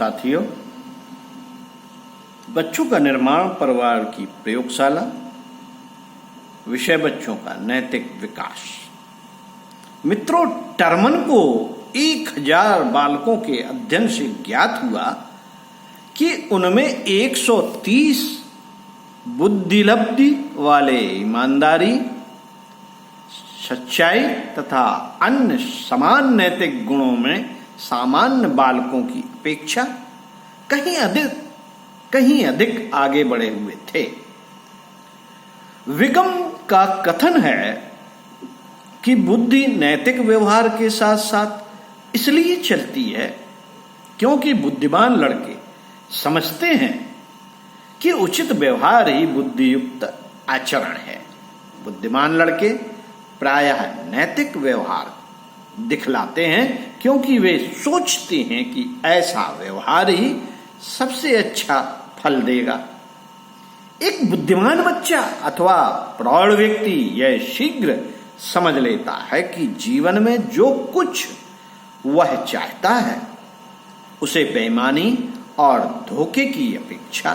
साथियों, बच्चों का निर्माण परिवार की प्रयोगशाला। विषय बच्चों का नैतिक विकास। मित्रों, टर्मन को 1000 बालकों के अध्ययन से ज्ञात हुआ कि उनमें 130 बुद्धिलब्धि वाले ईमानदारी, सच्चाई तथा अन्य समान नैतिक गुणों में सामान्य बालकों की अपेक्षा कहीं अधिक आगे बढ़े हुए थे। विगम का कथन है कि बुद्धि नैतिक व्यवहार के साथ साथ इसलिए चलती है क्योंकि बुद्धिमान लड़के समझते हैं कि उचित व्यवहार ही बुद्धियुक्त आचरण है। बुद्धिमान लड़के प्रायः नैतिक व्यवहार दिखलाते हैं क्योंकि वे सोचते हैं कि ऐसा व्यवहार ही सबसे अच्छा फल देगा। एक बुद्धिमान बच्चा अथवा प्रौढ़ व्यक्ति यह शीघ्र समझ लेता है कि जीवन में जो कुछ वह चाहता है उसे बेईमानी और धोखे की अपेक्षा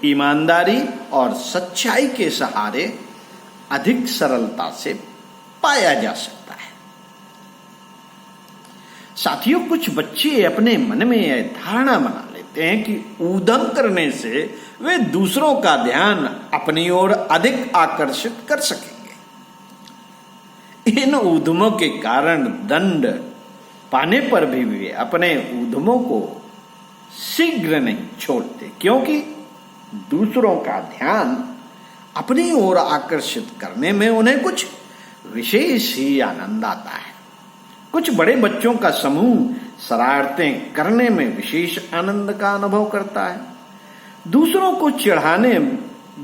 ईमानदारी और सच्चाई के सहारे अधिक सरलता से पाया जा सकता है। साथियों, कुछ बच्चे अपने मन में यह धारणा बना लेते हैं कि ऊधम करने से वे दूसरों का ध्यान अपनी ओर अधिक आकर्षित कर सकेंगे। इन ऊधमों के कारण दंड पाने पर भी वे अपने ऊधमों को शीघ्र नहीं छोड़ते, क्योंकि दूसरों का ध्यान अपनी ओर आकर्षित करने में उन्हें कुछ विशेष ही आनंद आता है। कुछ बड़े बच्चों का समूह शरारतें करने में विशेष आनंद का अनुभव करता है। दूसरों को चिढ़ाने,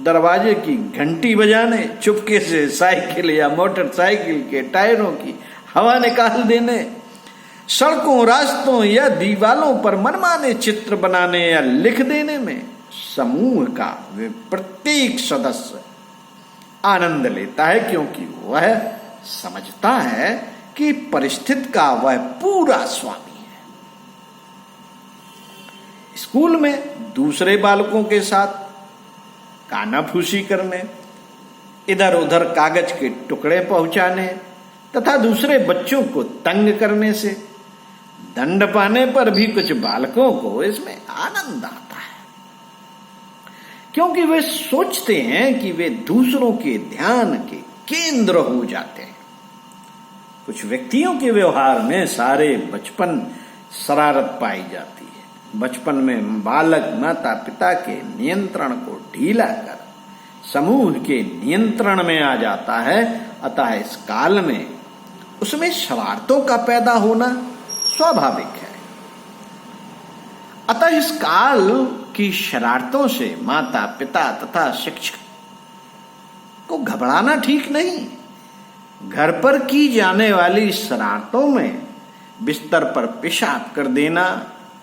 दरवाजे की घंटी बजाने, चुपके से साइकिल या मोटरसाइकिल के टायरों की हवा निकाल देने, सड़कों, रास्तों या दीवालों पर मनमाने चित्र बनाने या लिख देने में समूह का वे प्रत्येक सदस्य आनंद लेता है, क्योंकि वह समझता है कि परिस्थिति का वह पूरा स्वामी है। स्कूल में दूसरे बालकों के साथ कानाफूसी करने, इधर उधर कागज के टुकड़े पहुंचाने तथा दूसरे बच्चों को तंग करने से दंड पाने पर भी कुछ बालकों को इसमें आनंद आता है, क्योंकि वे सोचते हैं कि वे दूसरों के ध्यान के केंद्र हो जाते हैं। कुछ व्यक्तियों के व्यवहार में सारे बचपन शरारत पाई जाती है। बचपन में बालक माता पिता के नियंत्रण को ढीला कर समूह के नियंत्रण में आ जाता है, अतः इस काल में उसमें शरारतों का पैदा होना स्वाभाविक है। अतः इस काल की शरारतों से माता पिता तथा शिक्षक को घबराना ठीक नहीं। घर पर की जाने वाली शरारतों में बिस्तर पर पेशाब कर देना,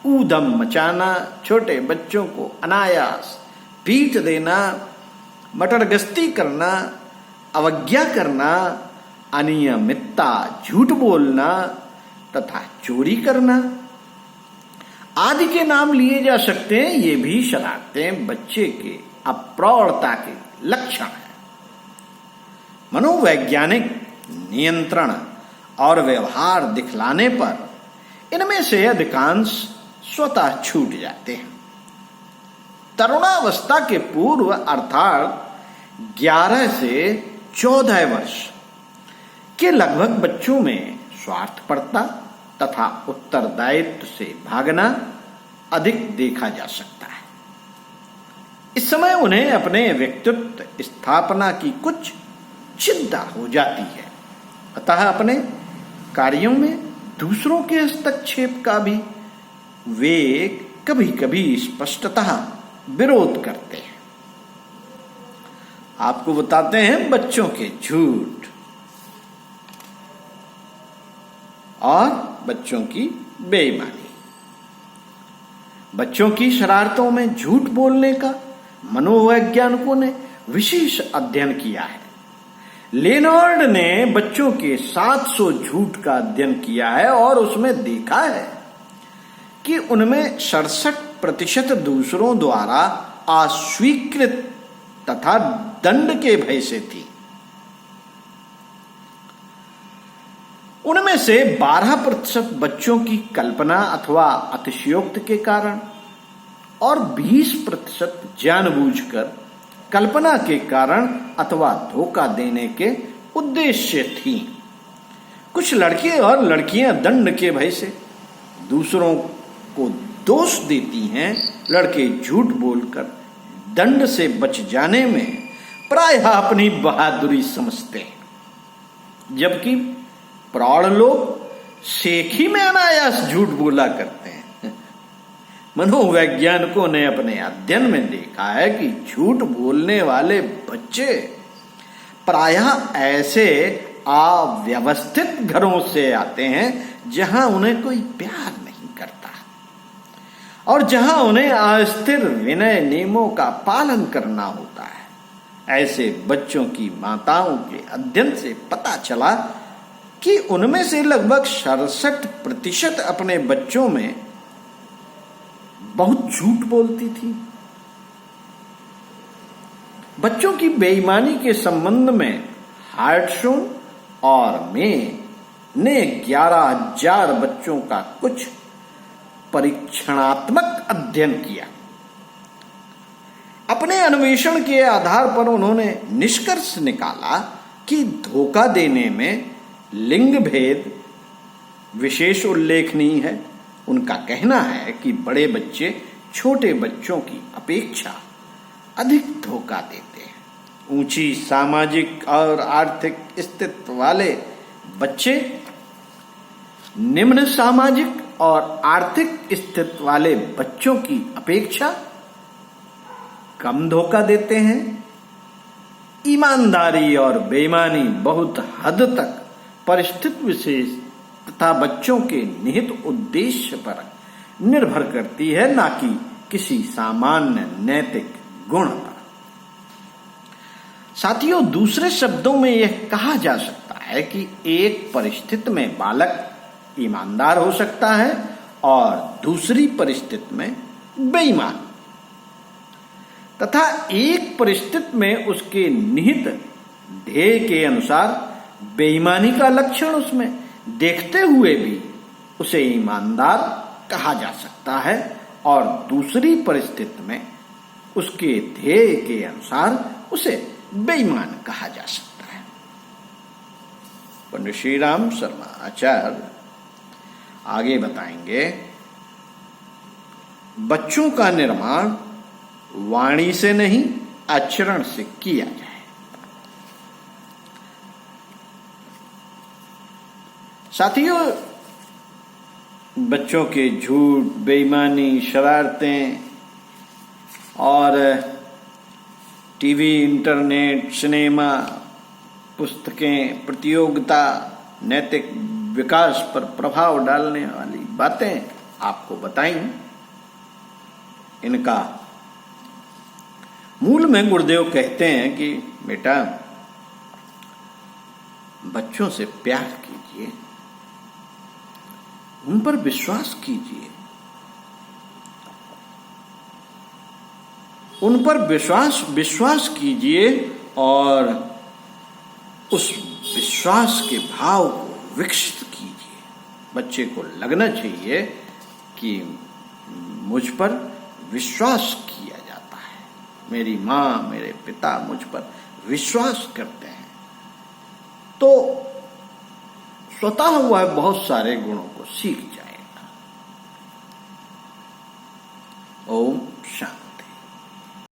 ऊधम मचाना, छोटे बच्चों को अनायास पीट देना, मटरगश्ती करना, अवज्ञा करना, अनियमितता, झूठ बोलना तथा चोरी करना आदि के नाम लिए जा सकते हैं। ये भी शरारतें बच्चे के अप्रौढ़ता के लक्षण हैं। मनोवैज्ञानिक नियंत्रण और व्यवहार दिखलाने पर इनमें से अधिकांश स्वतः छूट जाते हैं। तरुणावस्था के पूर्व अर्थात 11 से 14 वर्ष के लगभग बच्चों में स्वार्थपरता तथा उत्तरदायित्व से भागना अधिक देखा जा सकता है। इस समय उन्हें अपने व्यक्तित्व स्थापना की कुछ चिंता हो जाती है, अतः अपने कार्यों में दूसरों के हस्तक्षेप का भी वे कभी कभी स्पष्टतः विरोध करते हैं। आपको बताते हैं बच्चों के झूठ और बच्चों की बेईमानी। बच्चों की शरारतों में झूठ बोलने का मनोवैज्ञानिकों ने विशेष अध्ययन किया है। लेनार्ड ने बच्चों के 700 झूठ का अध्ययन किया है और उसमें देखा है कि उनमें 67% दूसरों द्वारा अस्वीकृत तथा दंड के भय से थी। उनमें से 12% बच्चों की कल्पना अथवा अतिशयोक्ति के कारण और 20% जानबूझकर कल्पना के कारण अथवा धोखा देने के उद्देश्य थी। कुछ लड़के और लड़कियां दंड के भय से दूसरों को दोष देती हैं। लड़के झूठ बोलकर दंड से बच जाने में प्रायः अपनी बहादुरी समझते हैं, जबकि प्रौढ़ लोग सेखी में अनायास झूठ बोला करते हैं। मनोवैज्ञानिकों ने अपने अध्ययन में देखा है कि झूठ बोलने वाले बच्चे प्रायः ऐसे अव्यवस्थित घरों से आते हैं जहां उन्हें कोई प्यार नहीं करता और जहां उन्हें अस्थिर विनय नियमों का पालन करना होता है। ऐसे बच्चों की माताओं के अध्ययन से पता चला कि उनमें से लगभग 67% अपने बच्चों में बहुत झूठ बोलती थी। बच्चों की बेईमानी के संबंध में हार्टशोन और में ने 11,000 बच्चों का कुछ परीक्षणात्मक अध्ययन किया। अपने अन्वेषण के आधार पर उन्होंने निष्कर्ष निकाला कि धोखा देने में लिंग भेद विशेष उल्लेखनीय है। उनका कहना है कि बड़े बच्चे छोटे बच्चों की अपेक्षा अधिक धोखा देते हैं। ऊंची सामाजिक और आर्थिक स्थिति वाले बच्चे निम्न सामाजिक और आर्थिक स्थिति वाले बच्चों की अपेक्षा कम धोखा देते हैं। ईमानदारी और बेईमानी बहुत हद तक परिस्थिति विशेष तथा बच्चों के निहित उद्देश्य पर निर्भर करती है, न कि किसी सामान्य नैतिक गुण पर। साथियों, दूसरे शब्दों में यह कहा जा सकता है कि एक परिस्थिति में बालक ईमानदार हो सकता है और दूसरी परिस्थिति में बेईमान, तथा एक परिस्थिति में उसके निहित ध्येय के अनुसार बेईमानी का लक्षण उसमें देखते हुए भी उसे ईमानदार कहा जा सकता है और दूसरी परिस्थिति में उसके ध्येय के अनुसार उसे बेईमान कहा जा सकता है। पंडित श्री राम शर्मा आचार्य आगे बताएंगे, बच्चों का निर्माण वाणी से नहीं आचरण से किया जाए। साथियों, बच्चों के झूठ, बेईमानी, शरारतें और टीवी, इंटरनेट, सिनेमा, पुस्तकें, प्रतियोगिता, नैतिक विकास पर प्रभाव डालने वाली बातें आपको बताई। इनका मूल में गुरुदेव कहते हैं कि बेटा, बच्चों से प्यार कीजिए, उन पर विश्वास कीजिए, उन पर विश्वास कीजिए और उस विश्वास के भाव को विकसित कीजिए। बच्चे को लगना चाहिए कि मुझ पर विश्वास किया जाता है, मेरी माँ, मेरे पिता मुझ पर विश्वास करते हैं, तो स्वतः वह बहुत सारे गुणों को सीख जाएगा। ओम